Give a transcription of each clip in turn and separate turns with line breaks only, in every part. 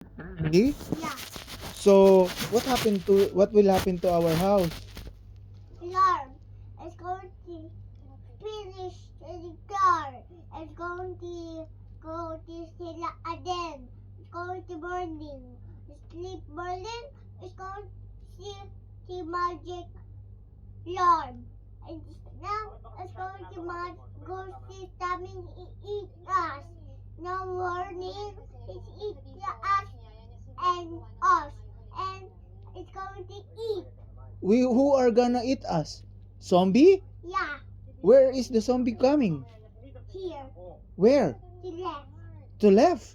Really?
Yeah.
So, what will happen to our house?
Alarm. It's going to finish the car. It's going to go to sila again. It's going to morning. Sleep morning. It's going to see the magic alarm. And now it's going to go see something eat us. No morning. It's eat us and us. And it's going to eat.
Who are gonna eat us? Zombie?
Yeah.
Where is the zombie coming?
Here.
Where?
To left.
To left?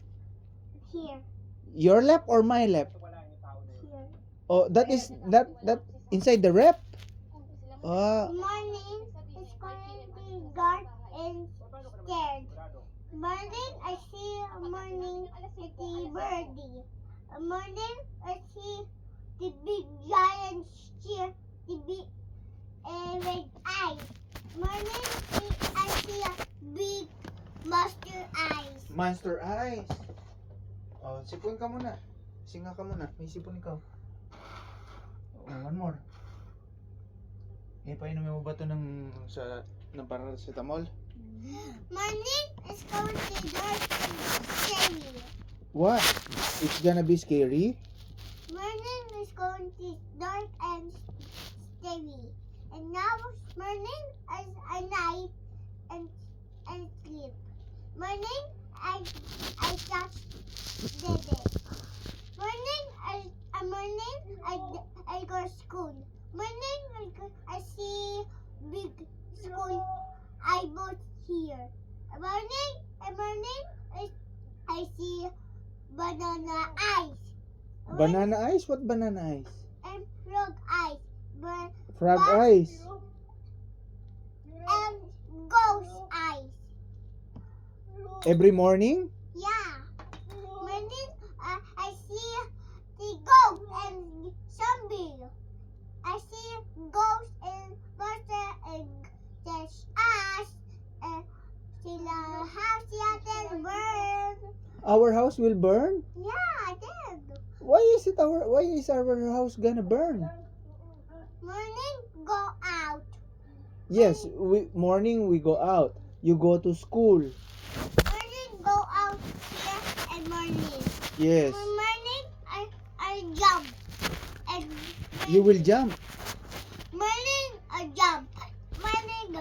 Here.
Your left or my left?
Here.
Oh, that inside the rep. Ah,
Morning is going to be dark and scared. Morning I see a morning with the birdie. A morning I see the big giant steer, the big red eyes. Morning I see a big monster eyes.
monster eyes. Oh, sipon ka muna. Singa ka muna. May sipon ikaw. Oh, one more. Painumin mo ba ito ng paracetamol?
Morning is going to be dark and scary.
What? It's gonna be scary?
Morning is going to be dark and scary. And now morning is a night and sleep. Morning I touch Dede. Morning I go to school. Morning I see big school. I bought here. Morning I see banana eyes.
Banana eyes? What banana eyes?
And frog eyes.
Frog
But-
eyes.
And ghost eyes.
Every morning?
Yeah. Morning I see the ghost and zombie. I see ghost and monster and there's us and sila house yatin burn.
Our house will burn?
Yeah, I did.
Why is our house gonna burn?
Morning go out.
Yes, morning we go out. You go to school.
Morning go out here and morning.
Yes.
Morning I jump. And
You will jump.
morning I jump. Morning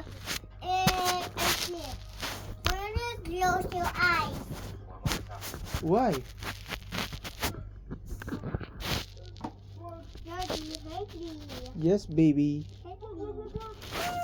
I sleep. Morning close your eyes.
Why?
Daddy, baby.
Yes, baby.
Baby.